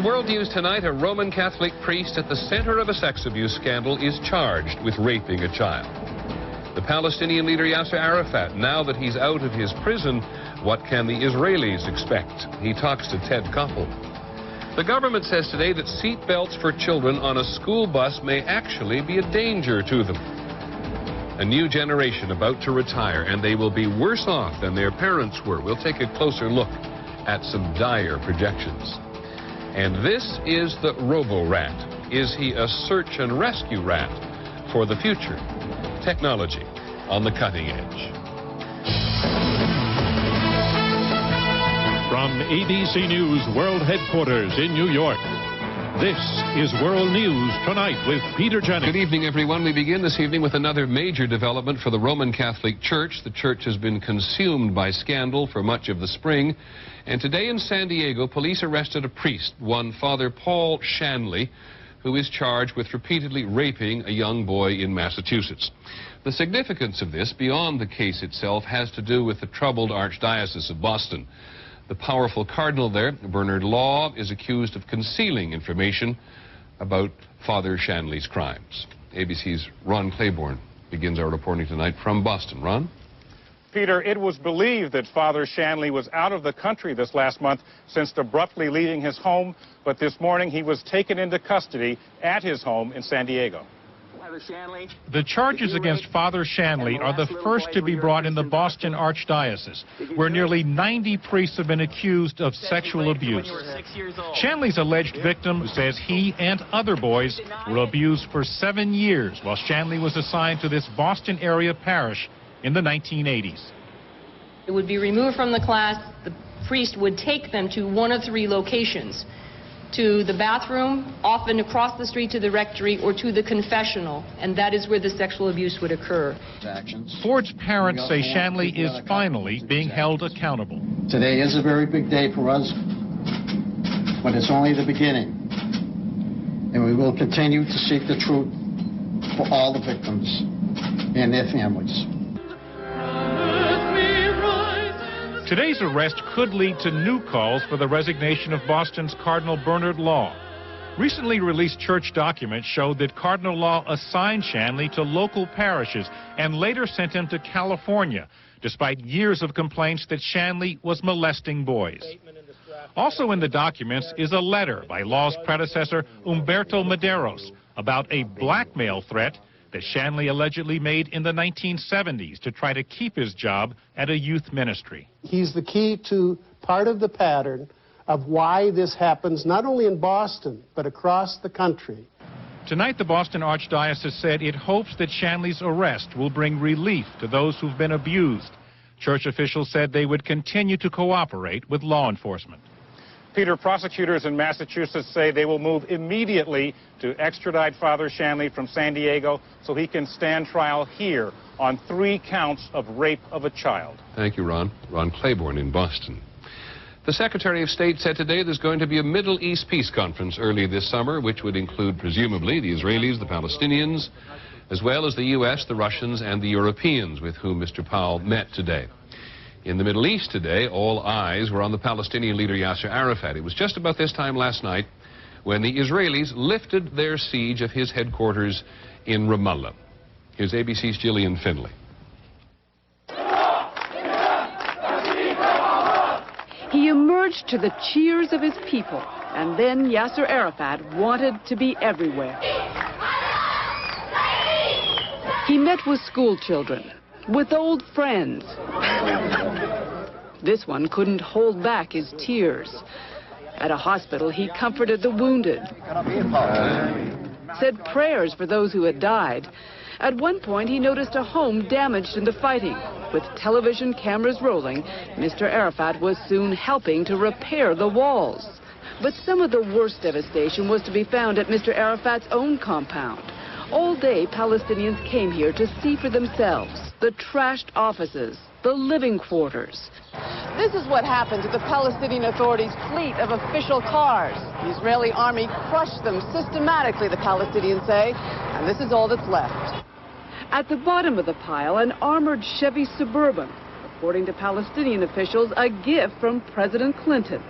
World News tonight, a Roman Catholic priest at the center of a sex abuse scandal is charged with raping a child. The Palestinian leader Yasser Arafat, now that he's out of his prison, what can the Israelis expect? He talks to Ted Koppel. The government says today that seat belts for children on a school bus may actually be a danger to them. A new generation about to retire, and they will be worse off than their parents were. We'll take a closer look at some dire projections. And this is the Robo-Rat. Is he a search and rescue rat for the future? Technology on the cutting edge. From ABC News World Headquarters in New York, this is World News Tonight with Peter Jennings. Good evening, everyone. We begin this evening with another major development for the Roman Catholic Church. The church has been consumed by scandal for much of the spring. And today in San Diego, police arrested a priest, one Father Paul Shanley, who is charged with repeatedly raping a young boy in Massachusetts. The significance of this, beyond the case itself, has to do with the troubled Archdiocese of Boston. The powerful cardinal there, Bernard Law, is accused of concealing information about Father Shanley's crimes. ABC's Ron Claiborne begins our reporting tonight from Boston. Ron? Peter, it was believed that Father Shanley was out of the country this last month since abruptly leaving his home, but this morning he was taken into custody at his home in San Diego. The charges against Father Shanley are the first to be brought in the Boston Archdiocese, where nearly 90 priests have been accused of sexual abuse. Shanley's alleged victim says he and other boys were abused for 7 years while Shanley was assigned to this Boston area parish in the 1980s. It would be removed from the class. The priest would take them to one of 3 locations: to the bathroom, often across the street to the rectory, or to the confessional, and that is where the sexual abuse would occur. Ford's parents say Shanley is finally being held accountable. Today is a very big day for us, but it's only the beginning. And we will continue to seek the truth for all the victims and their families. Today's arrest could lead to new calls for the resignation of Boston's Cardinal Bernard Law. Recently released church documents showed that Cardinal Law assigned Shanley to local parishes and later sent him to California, despite years of complaints that Shanley was molesting boys. Also in the documents is a letter by Law's predecessor, Humberto Medeiros, about a blackmail threat that Shanley allegedly made in the 1970s to try to keep his job at a youth ministry. He's the key to part of the pattern of why this happens not only in Boston, but across the country. Tonight, the Boston Archdiocese said it hopes that Shanley's arrest will bring relief to those who've been abused. Church officials said they would continue to cooperate with law enforcement. Peter, prosecutors in Massachusetts say they will move immediately to extradite Father Shanley from San Diego so he can stand trial here on 3 counts of rape of a child. Thank you, Ron. Ron Claiborne in Boston. The Secretary of State said today there's going to be a Middle East peace conference early this summer, which would include, presumably, the Israelis, the Palestinians, as well as the U.S., the Russians, and the Europeans, with whom Mr. Powell met today. In the Middle East today, all eyes were on the Palestinian leader Yasser Arafat. It was just about this time last night when the Israelis lifted their siege of his headquarters in Ramallah. Here's ABC's Gillian Finley. He emerged to the cheers of his people, and then Yasser Arafat wanted to be everywhere. He met with school children, with old friends. This one couldn't hold back his tears. At a hospital, he comforted the wounded, said prayers for those who had died. At one point, he noticed a home damaged in the fighting. With television cameras rolling, Mr. Arafat was soon helping to repair the walls. But some of the worst devastation was to be found at Mr. Arafat's own compound. All day, Palestinians came here to see for themselves the trashed offices, the living quarters. This is what happened to the Palestinian Authority's fleet of official cars. The Israeli army crushed them systematically, the Palestinians say, and this is all that's left. At the bottom of the pile, an armored Chevy Suburban, according to Palestinian officials, a gift from President Clinton.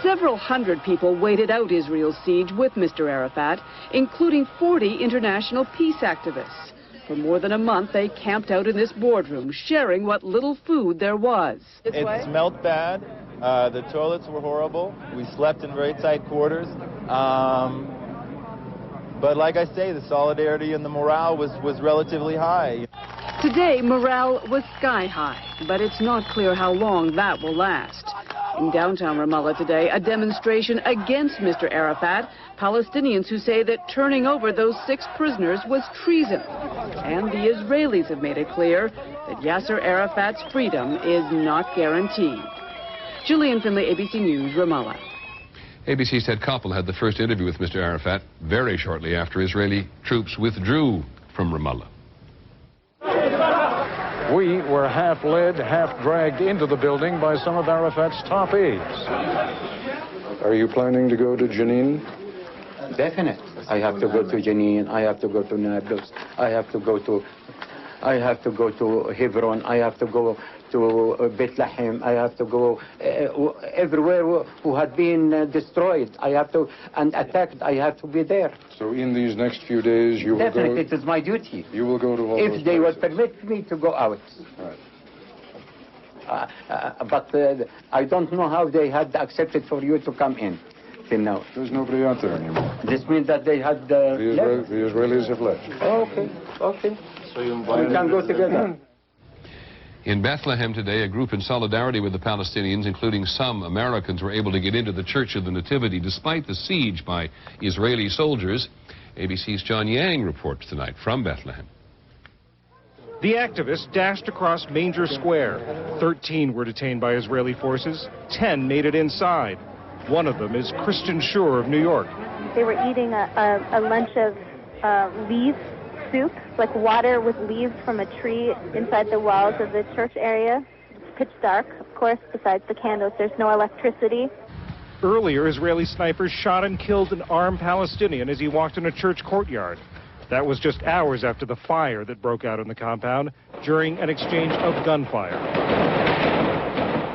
Several hundred people waited out Israel's siege with Mr. Arafat, including 40 international peace activists. For more than a month, they camped out in this boardroom, sharing what little food there was. It smelled bad. The toilets were horrible. We slept in very tight quarters. But like I say, the solidarity and the morale was relatively high. Today, morale was sky high, but it's not clear how long that will last. In downtown Ramallah today, a demonstration against Mr. Arafat, Palestinians who say that turning over those 6 prisoners was treason. And the Israelis have made it clear that Yasser Arafat's freedom is not guaranteed. Julian Finley, ABC News, Ramallah. ABC's Ted Koppel had the first interview with Mr. Arafat very shortly after Israeli troops withdrew from Ramallah. We were half led, half dragged into the building by some of Arafat's top aides. Are you planning to go to Jenin? Definitely. I have to go to Jenin. I have to go to Nablus. I have to go to Hebron. I have to go to Bethlehem. I have to go everywhere who had been destroyed. I have to, and attacked. I have to be there. So in these next few days, you will Definitely, go... it is my duty. You will go to all if those they places. would permit me to go out. Right. But I don't know how they had accepted for you to come in till now. There's nobody out there anymore. This means that they had left. The Israelis have left. Okay. So we can go together. In Bethlehem today, a group in solidarity with the Palestinians, including some Americans, were able to get into the Church of the Nativity despite the siege by Israeli soldiers. ABC's John Yang reports tonight from Bethlehem. The activists dashed across Manger Square. 13 were detained by Israeli forces. 10 made it inside. One of them is Kristen Schur of New York. They were eating a lunch of leaf soup, like water with leaves from a tree inside the walls of the church area. It's pitch dark, of course, besides the candles. There's no electricity. Earlier, Israeli snipers shot and killed an armed Palestinian as he walked in a church courtyard. That was just hours after the fire that broke out in the compound during an exchange of gunfire.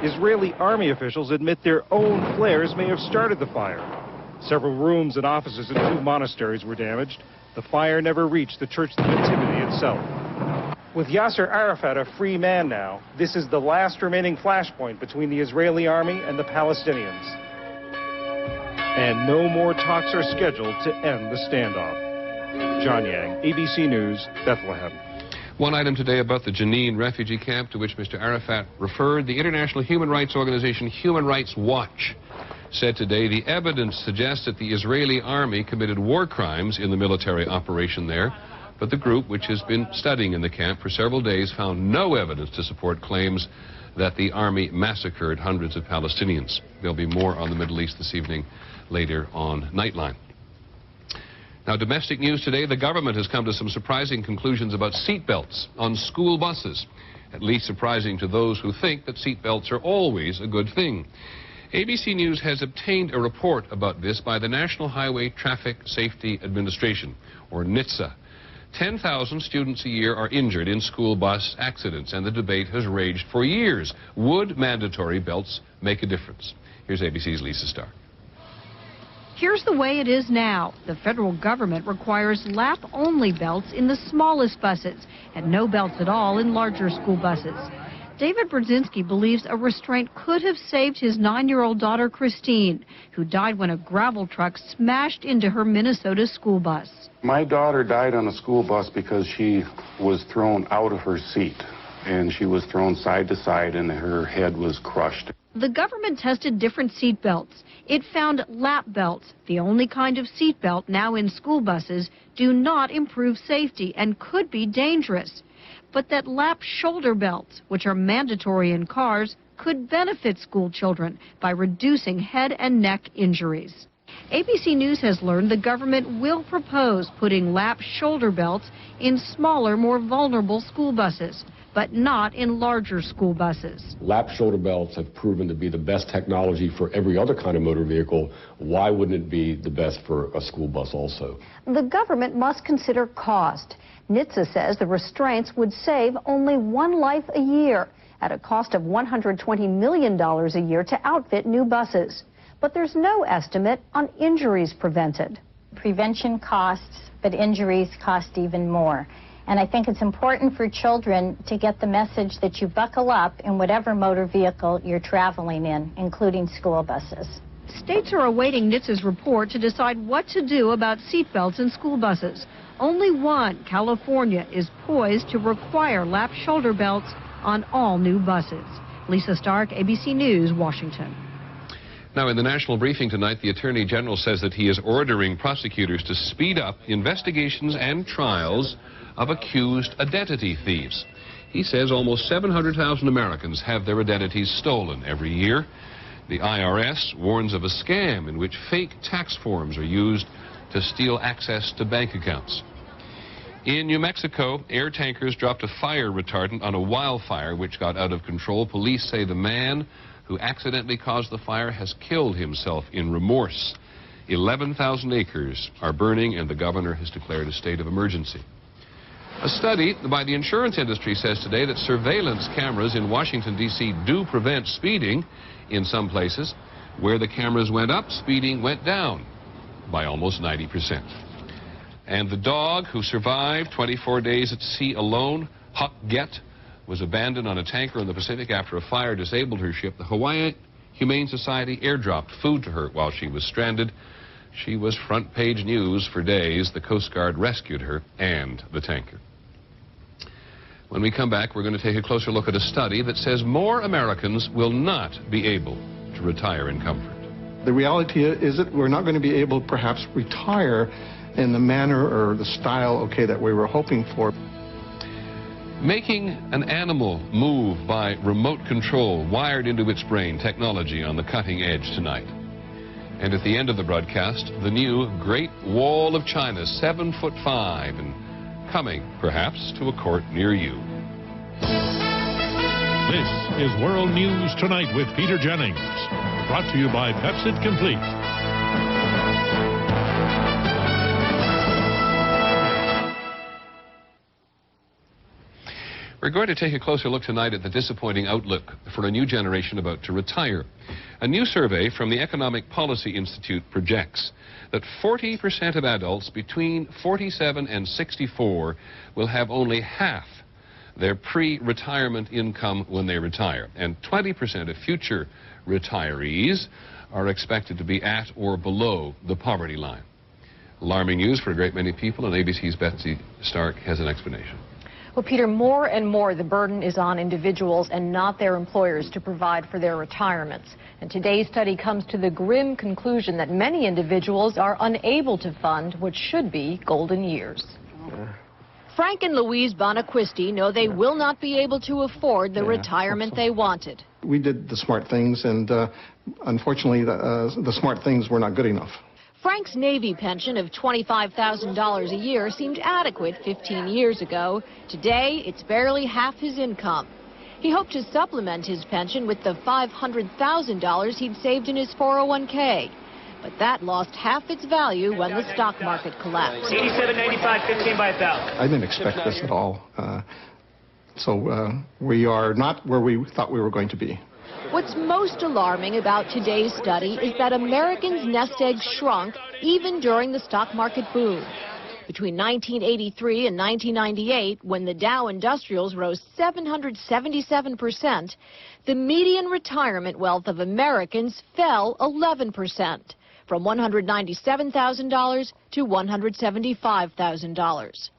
Israeli army officials admit their own flares may have started the fire. Several rooms and offices in 2 monasteries were damaged. The fire never reached the Church of the Nativity itself. With Yasser Arafat a free man now, this is the last remaining flashpoint between the Israeli army and the Palestinians. And no more talks are scheduled to end the standoff. John Yang, ABC News, Bethlehem. One item today about the Jenin refugee camp to which Mr. Arafat referred. The international human rights organization Human Rights Watch said today the evidence suggests that the Israeli army committed war crimes in the military operation there, but the group, which has been studying in the camp for several days, found no evidence to support claims that the army massacred hundreds of Palestinians. There'll be more on the Middle East this evening later on Nightline. Now, domestic news today, the government has come to some surprising conclusions about seatbelts on school buses, at least surprising to those who think that seatbelts are always a good thing. ABC News has obtained a report about this by the National Highway Traffic Safety Administration, or NHTSA. 10,000 students a year are injured in school bus accidents, and the debate has raged for years. Would mandatory belts make a difference? Here's ABC's Lisa Stark. Here's the way it is now. The federal government requires lap-only belts in the smallest buses and no belts at all in larger school buses. David Brzezinski believes a restraint could have saved his 9-year-old daughter, Christine, who died when a gravel truck smashed into her Minnesota school bus. My daughter died on a school bus because she was thrown out of her seat, and she was thrown side to side, and her head was crushed. The government tested different seat belts. It found lap belts, the only kind of seat belt now in school buses, do not improve safety and could be dangerous. But that lap shoulder belts, which are mandatory in cars, could benefit school children by reducing head and neck injuries. ABC News has learned the government will propose putting lap shoulder belts in smaller, more vulnerable school buses, but not in larger school buses. Lap shoulder belts have proven to be the best technology for every other kind of motor vehicle. Why wouldn't it be the best for a school bus also? The government must consider cost. NHTSA says the restraints would save only 1 life a year at a cost of $120 million a year to outfit new buses. but there's no estimate on injuries prevented. Prevention costs, but injuries cost even more. And I think it's important for children to get the message that you buckle up in whatever motor vehicle you're traveling in, including school buses. States are awaiting NHTSA's report to decide what to do about seatbelts in school buses. Only one, California, is poised to require lap shoulder belts on all new buses. Lisa Stark, ABC News, Washington. Now, in the national briefing tonight, the Attorney General says that he is ordering prosecutors to speed up investigations and trials of accused identity thieves. He says almost 700,000 Americans have their identities stolen every year. The IRS warns of a scam in which fake tax forms are used to steal access to bank accounts. In New Mexico, air tankers dropped a fire retardant on a wildfire which got out of control. Police say the man who accidentally caused the fire has killed himself in remorse. 11,000 acres are burning, and the governor has declared a state of emergency. A study by the insurance industry says today that surveillance cameras in Washington, D.C. do prevent speeding in some places. Where the cameras went up, speeding went down by almost 90%. And the dog who survived 24 days at sea alone, Huck Get, was abandoned on a tanker in the Pacific after a fire disabled her ship. The Hawaii Humane Society airdropped food to her while she was stranded. She was front page news for days. The Coast Guard rescued her and the tanker. When we come back, we're going to take a closer look at a study that says more Americans will not be able to retire in comfort. The reality is that we're not going to be able to perhaps retire in the manner or the style, okay, that we were hoping for. Making an animal move by remote control, wired into its brain, technology on the cutting edge tonight. And at the end of the broadcast, the new Great Wall of China, 7'5", and coming, perhaps, to a court near you. This is World News Tonight with Peter Jennings, brought to you by Pepsid Complete. We're going to take a closer look tonight at the disappointing outlook for a new generation about to retire. A new survey from the Economic Policy Institute projects that 40% of adults between 47 and 64 will have only half their pre-retirement income when they retire, and 20% of future retirees are expected to be at or below the poverty line. Alarming news for a great many people, and ABC's Betsy Stark has an explanation. Well, Peter, more and more the burden is on individuals and not their employers to provide for their retirements. And today's study comes to the grim conclusion that many individuals are unable to fund what should be golden years. Frank and Louise Bonaquisti know they will not be able to afford the retirement they wanted. We did the smart things, and unfortunately, the smart things were not good enough. Frank's Navy pension of $25,000 a year seemed adequate 15 years ago. Today, it's barely half his income. He hoped to supplement his pension with the $500,000 he'd saved in his 401k. But that lost half its value when the stock market collapsed. 87.95, 15 by 1,000. I didn't expect this at all. So we are not where we thought we were going to be. What's most alarming about today's study is that Americans' nest eggs shrunk even during the stock market boom. Between 1983 and 1998, when the Dow Industrials rose 777%, the median retirement wealth of Americans fell 11%, from $197,000 to $175,000.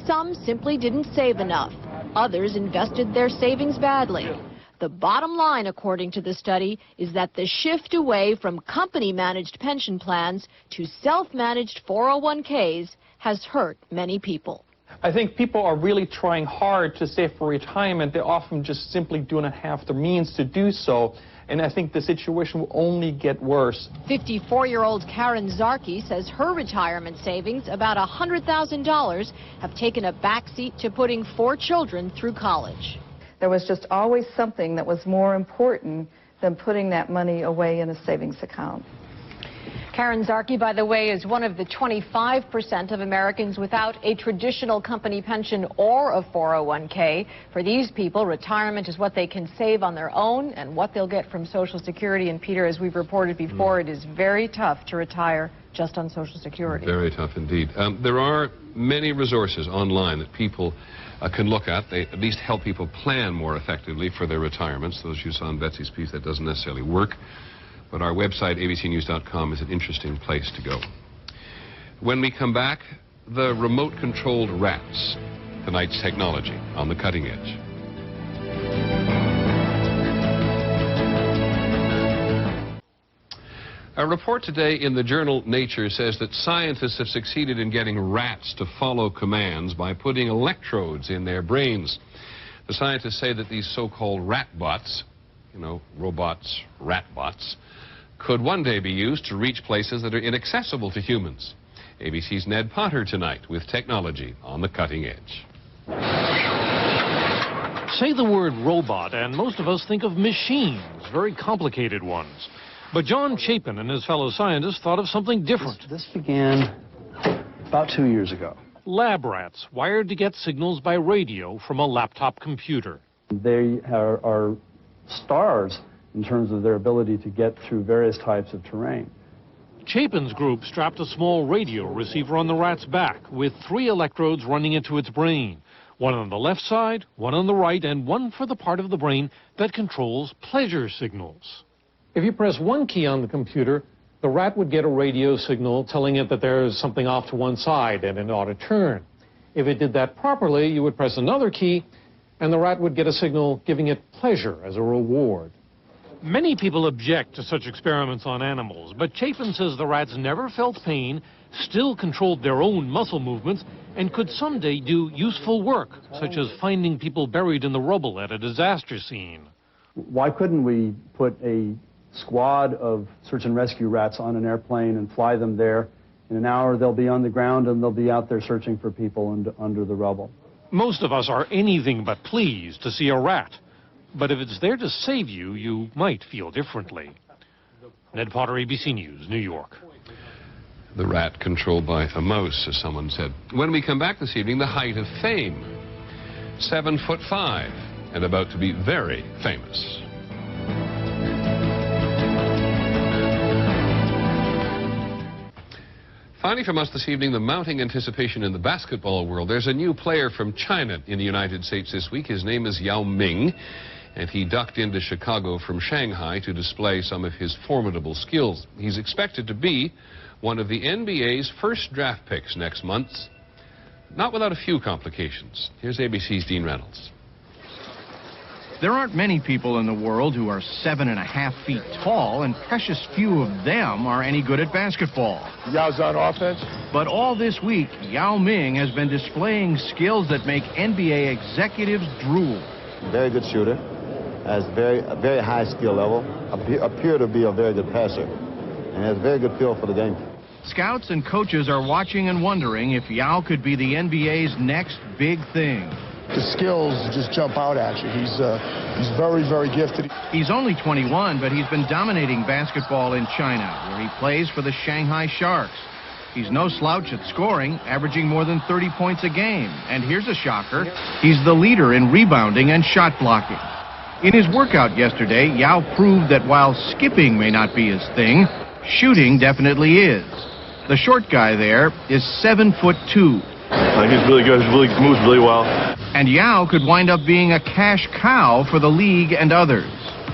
Some simply didn't save enough. Others invested their savings badly. The bottom line, according to the study, is that the shift away from company-managed pension plans to self-managed 401ks has hurt many people. I think people are really trying hard to save for retirement. They often just simply do not have the means to do so. And I think the situation will only get worse. 54-year-old Karen Zarki says her retirement savings, about $100,000, have taken a backseat to putting 4 children through college. There was just always something that was more important than putting that money away in a savings account. Karen Zarkey, by the way, is one of the 25% of Americans without a traditional company pension or a 401k. For these people, retirement is what they can save on their own and what they'll get from Social Security. And Peter, as we've reported before, it is very tough to retire just on Social Security. Very tough indeed. There are many resources online that people can look at. They at least help people plan more effectively for their retirements. Those you saw in Betsy's piece, that doesn't necessarily work. But our website, abcnews.com, is an interesting place to go. When we come back, the remote-controlled rats, tonight's technology on the cutting edge. A report today in the journal Nature says that scientists have succeeded in getting rats to follow commands by putting electrodes in their brains. The scientists say that these so-called rat bots, you know, robots, rat bots, could one day be used to reach places that are inaccessible to humans. ABC's Ned Potter tonight with technology on the cutting edge. Say the word robot, and most of us think of machines, very complicated ones. But John Chapin and his fellow scientists thought of something different. This began about 2 years ago. Lab rats, wired to get signals by radio from a laptop computer. They are stars in terms of their ability to get through various types of terrain. Chapin's group strapped a small radio receiver on the rat's back with 3 electrodes running into its brain. One on the left side, one on the right, and one for the part of the brain that controls pleasure signals. If you press one key on the computer, the rat would get a radio signal telling it that there's something off to one side and it ought to turn. If it did that properly, you would press another key and the rat would get a signal giving it pleasure as a reward. Many people object to such experiments on animals, but Chapin says the rats never felt pain, still controlled their own muscle movements, and could someday do useful work, such as finding people buried in the rubble at a disaster scene. Why couldn't we put a squad of search and rescue rats on an airplane and fly them there? In an hour, they'll be on the ground and they'll be out there searching for people under the rubble. Most of us are anything but pleased to see a rat. But if it's there to save you, you might feel differently. Ned Potter, ABC News, New York. The rat controlled by a mouse, as someone said. When we come back this evening, the height of fame. 7'5" and about to be very famous. Finally from us this evening, the mounting anticipation in the basketball world. There's a new player from China in the United States this week. His name is Yao Ming, and he ducked into Chicago from Shanghai to display some of his formidable skills. He's expected to be one of the NBA's first draft picks next month, not without a few complications. Here's ABC's Dean Reynolds. There aren't many people in the world who are 7.5 feet tall, and precious few of them are any good at basketball. Yao's on offense. But all this week, Yao Ming has been displaying skills that make NBA executives drool. Very good shooter, has a very high skill level, appear to be a very good passer, and has a very good feel for the game. Scouts and coaches are watching and wondering if Yao could be the NBA's next big thing. The skills just jump out at you. He's very, very gifted. He's only 21, but he's been dominating basketball in China, where he plays for the Shanghai Sharks. He's no slouch at scoring, averaging more than 30 points a game. And here's a shocker. He's the leader in rebounding and shot blocking. In his workout yesterday, Yao proved that while skipping may not be his thing, shooting definitely is. The short guy there is 7'2". He's really good. He moves really well. And Yao could wind up being a cash cow for the league and others.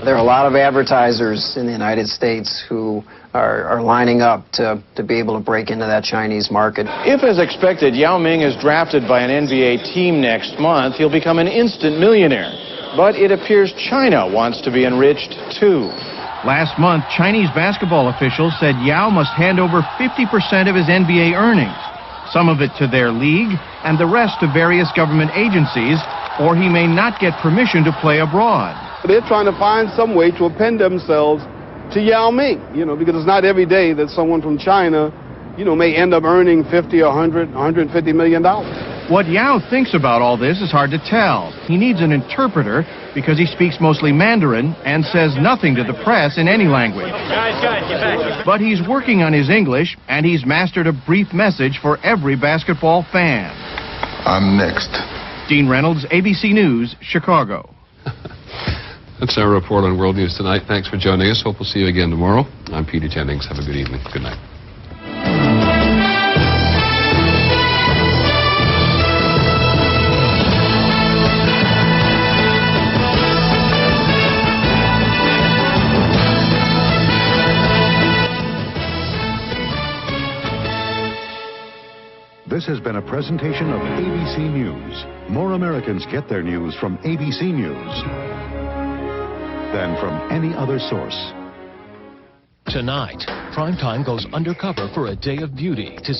There are a lot of advertisers in the United States who are lining up to be able to break into that Chinese market. If, as expected, Yao Ming is drafted by an NBA team next month, he'll become an instant millionaire. But it appears China wants to be enriched, too. Last month, Chinese basketball officials said Yao must hand over 50% of his NBA earnings, some of it to their league and the rest to various government agencies, or he may not get permission to play abroad. They're trying to find some way to append themselves to Yao Ming, because it's not every day that someone from China, may end up earning $50 or $100, $150 million. What Yao thinks about all this is hard to tell. He needs an interpreter, because he speaks mostly Mandarin and says nothing to the press in any language. Guys, get back. But he's working on his English, and he's mastered a brief message for every basketball fan. I'm next. Dean Reynolds, ABC News, Chicago. That's our report on World News Tonight. Thanks for joining us. Hope we'll see you again tomorrow. I'm Peter Jennings. Have a good evening. Good night. This has been a presentation of ABC News. More Americans get their news from ABC News than from any other source. Tonight, Primetime goes undercover for a day of beauty to